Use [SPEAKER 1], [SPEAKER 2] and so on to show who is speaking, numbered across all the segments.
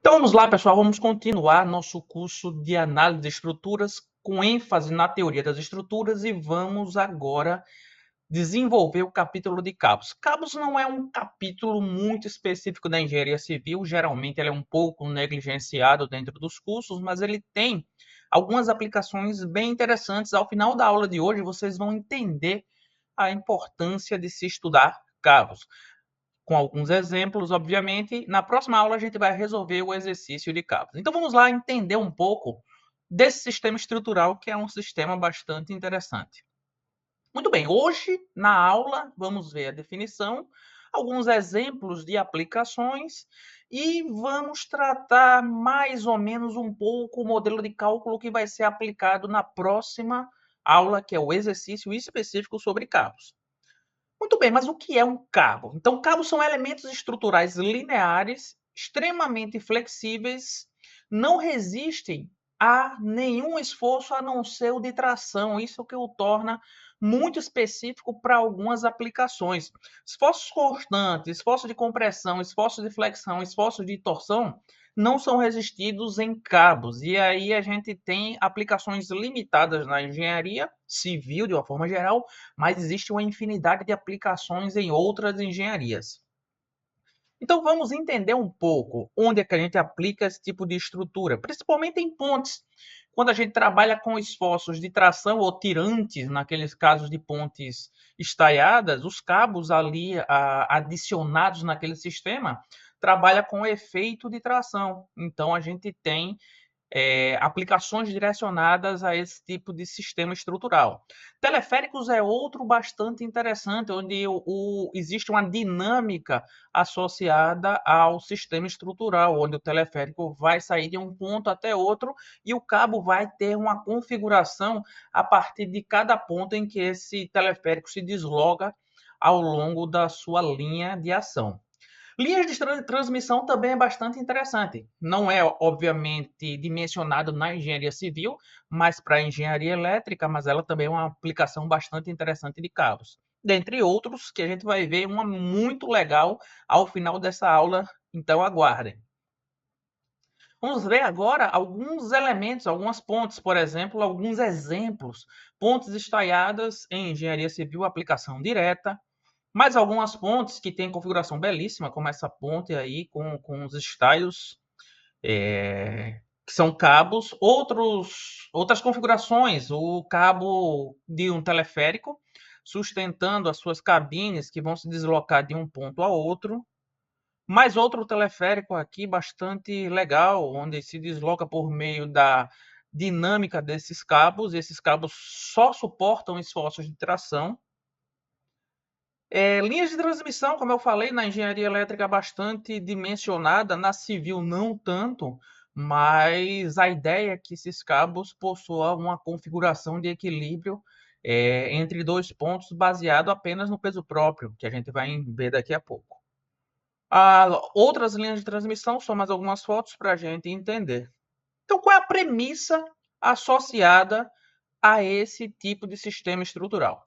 [SPEAKER 1] Então vamos lá, pessoal, vamos continuar nosso curso de análise de estruturas com ênfase na teoria das estruturas e vamos agora desenvolver o capítulo de cabos. Cabos não é um capítulo muito específico da engenharia civil, geralmente ele é um pouco negligenciado dentro dos cursos, mas ele tem algumas aplicações bem interessantes. Ao final da aula de hoje, vocês vão entender a importância de se estudar cabos com alguns exemplos, obviamente. Na próxima aula, a gente vai resolver o exercício de cabos. Então, vamos lá entender um pouco desse sistema estrutural, que é um sistema bastante interessante. Muito bem, hoje, na aula, vamos ver a definição, alguns exemplos de aplicações e vamos tratar mais ou menos um pouco o modelo de cálculo que vai ser aplicado na próxima aula, que é o exercício específico sobre cabos. Muito bem, mas o que é um cabo? Então, cabos são elementos estruturais lineares, extremamente flexíveis, não resistem a nenhum esforço a não ser o de tração. Isso é o que o torna muito específico para algumas aplicações. Esforços constantes, esforço de compressão, esforço de flexão, esforço de torção não são resistidos em cabos. E aí a gente tem aplicações limitadas na engenharia civil, de uma forma geral, mas existe uma infinidade de aplicações em outras engenharias. Então vamos entender um pouco onde é que a gente aplica esse tipo de estrutura, principalmente em pontes. Quando a gente trabalha com esforços de tração ou tirantes, naqueles casos de pontes estaiadas, os cabos ali adicionados naquele sistema trabalha com efeito de tração. Então a gente tem aplicações direcionadas a esse tipo de sistema estrutural. Teleféricos é outro bastante interessante, onde existe uma dinâmica associada ao sistema estrutural, onde o teleférico vai sair de um ponto até outro e o cabo vai ter uma configuração a partir de cada ponto em que esse teleférico se desloca ao longo da sua linha de ação. Linhas de transmissão também é bastante interessante. Não é, obviamente, dimensionado na engenharia civil, mas para a engenharia elétrica, mas ela também é uma aplicação bastante interessante de cabos. Dentre outros, que a gente vai ver uma muito legal ao final dessa aula, então aguardem. Vamos ver agora alguns elementos, algumas pontes, por exemplo, alguns exemplos. Pontes estaiadas em engenharia civil, aplicação direta, mais algumas pontes que têm configuração belíssima, como essa ponte aí com os estaios, que são cabos. Outras configurações, o cabo de um teleférico, sustentando as suas cabines que vão se deslocar de um ponto a outro. Mais outro teleférico aqui bastante legal, onde se desloca por meio da dinâmica desses cabos. Esses cabos só suportam esforços de tração. Linhas de transmissão, como eu falei, na engenharia elétrica bastante dimensionada, na civil não tanto, mas a ideia é que esses cabos possuam uma configuração de equilíbrio entre dois pontos baseado apenas no peso próprio, que a gente vai ver daqui a pouco. Outras linhas de transmissão, só mais algumas fotos para a gente entender. Então, qual é a premissa associada a esse tipo de sistema estrutural?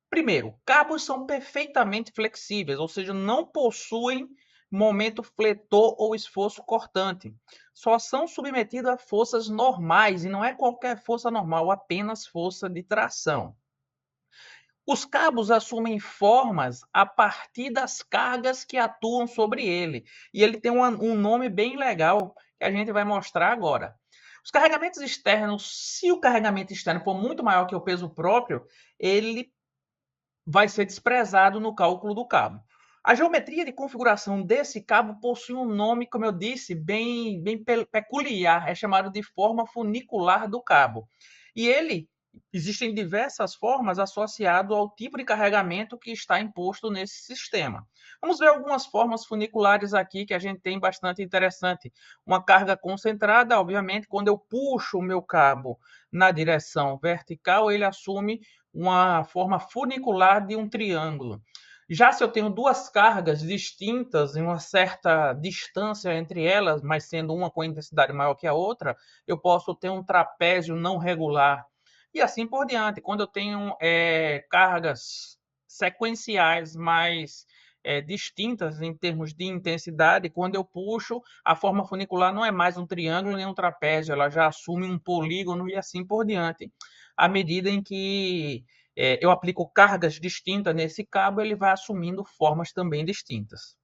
[SPEAKER 1] Primeiro, cabos são perfeitamente flexíveis, ou seja, não possuem momento fletor ou esforço cortante. Só são submetidos a forças normais, e não é qualquer força normal, apenas força de tração. Os cabos assumem formas a partir das cargas que atuam sobre ele. E ele tem um nome bem legal que a gente vai mostrar agora. Os carregamentos externos, se o carregamento externo for muito maior que o peso próprio, ele vai ser desprezado no cálculo do cabo. A geometria de configuração desse cabo possui um nome, como eu disse, bem peculiar, é chamado de forma funicular do cabo. E ele existem diversas formas associado ao tipo de carregamento que está imposto nesse sistema. Vamos ver algumas formas funiculares aqui que a gente tem bastante interessante. Uma carga concentrada, obviamente, quando eu puxo o meu cabo na direção vertical, ele assume uma forma funicular de um triângulo. Já se eu tenho duas cargas distintas em uma certa distância entre elas, mas sendo uma com intensidade maior que a outra, eu posso ter um trapézio não regular. E assim por diante. Quando eu tenho cargas sequenciais, mas distintas em termos de intensidade. Quando eu puxo, a forma funicular não é mais um triângulo nem um trapézio, ela já assume um polígono e assim por diante. À medida em que eu aplico cargas distintas nesse cabo, ele vai assumindo formas também distintas.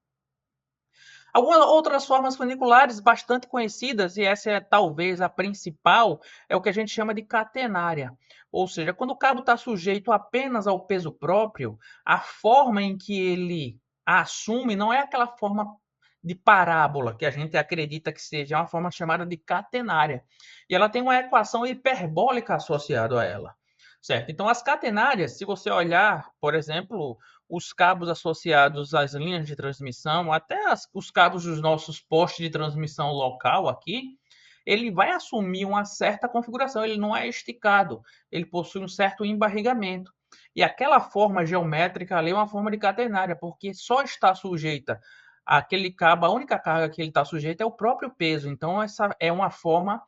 [SPEAKER 1] Algumas outras formas funiculares bastante conhecidas, e essa é talvez a principal, é o que a gente chama de catenária. Ou seja, quando o cabo está sujeito apenas ao peso próprio, a forma em que ele assume não é aquela forma de parábola que a gente acredita que seja, é uma forma chamada de catenária. E ela tem uma equação hiperbólica associada a ela. Certo? Então, as catenárias, se você olhar, por exemplo, os cabos associados às linhas de transmissão, até os cabos dos nossos postes de transmissão local aqui, ele vai assumir uma certa configuração, ele não é esticado, ele possui um certo embarrigamento. E aquela forma geométrica ali é uma forma de catenária, porque só está sujeita àquele cabo, a única carga que ele está sujeito é o próprio peso. Então, essa é uma forma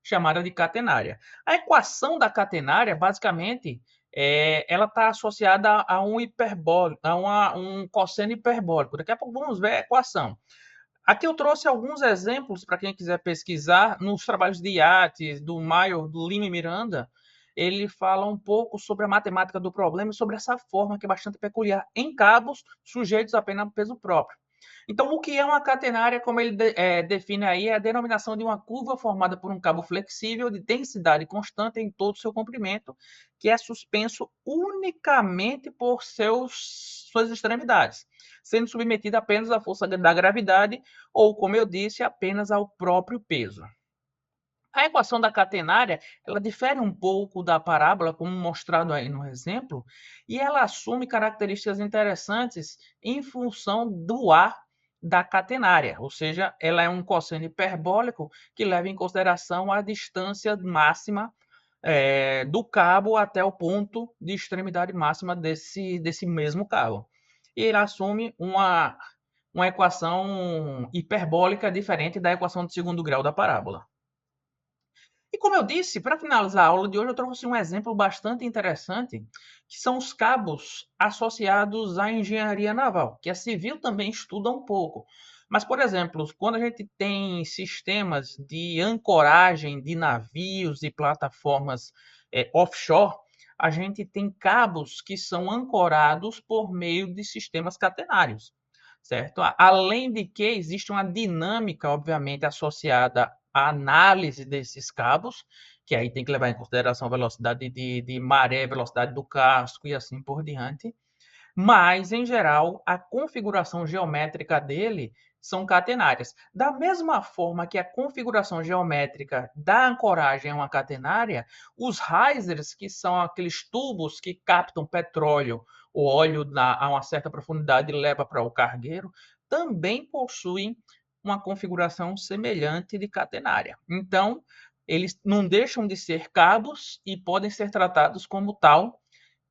[SPEAKER 1] chamada de catenária. A equação da catenária, basicamente, ela está associada a um hiperbólico, a um cosseno hiperbólico. Daqui a pouco vamos ver a equação. Aqui eu trouxe alguns exemplos para quem quiser pesquisar nos trabalhos de Yates, do Maior, do Lima e Miranda. Ele fala um pouco sobre a matemática do problema e sobre essa forma que é bastante peculiar em cabos sujeitos apenas a peso próprio. Então, o que é uma catenária, como ele define aí, é a denominação de uma curva formada por um cabo flexível de densidade constante em todo o seu comprimento, que é suspenso unicamente por suas extremidades, sendo submetido apenas à força da gravidade ou, como eu disse, apenas ao próprio peso. A equação da catenária, ela difere um pouco da parábola, como mostrado aí no exemplo, e ela assume características interessantes em função do ar da catenária, ou seja, ela é um cosseno hiperbólico que leva em consideração a distância máxima do cabo até o ponto de extremidade máxima desse mesmo cabo. E ele assume uma equação hiperbólica diferente da equação de segundo grau da parábola. E como eu disse, para finalizar a aula de hoje, eu trouxe um exemplo bastante interessante, que são os cabos associados à engenharia naval, que a civil também estuda um pouco. Mas, por exemplo, quando a gente tem sistemas de ancoragem de navios e plataformas offshore, a gente tem cabos que são ancorados por meio de sistemas catenários, certo? Além de que existe uma dinâmica, obviamente, associada à análise desses cabos, que aí tem que levar em consideração a velocidade de maré, velocidade do casco e assim por diante. Mas, em geral, a configuração geométrica dele são catenárias. Da mesma forma que a configuração geométrica da ancoragem é uma catenária, os risers, que são aqueles tubos que captam petróleo ou óleo a uma certa profundidade e leva para o cargueiro, também possuem uma configuração semelhante de catenária. Então, eles não deixam de ser cabos e podem ser tratados como tal,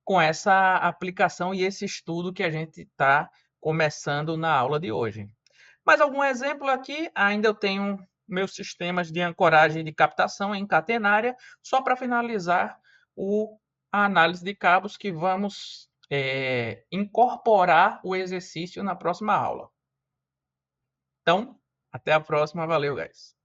[SPEAKER 1] com essa aplicação e esse estudo que a gente está começando na aula de hoje. Mais algum exemplo aqui? Ainda eu tenho meus sistemas de ancoragem e de captação em catenária, só para finalizar a análise de cabos que vamos incorporar o exercício na próxima aula. Então, até a próxima. Valeu, guys!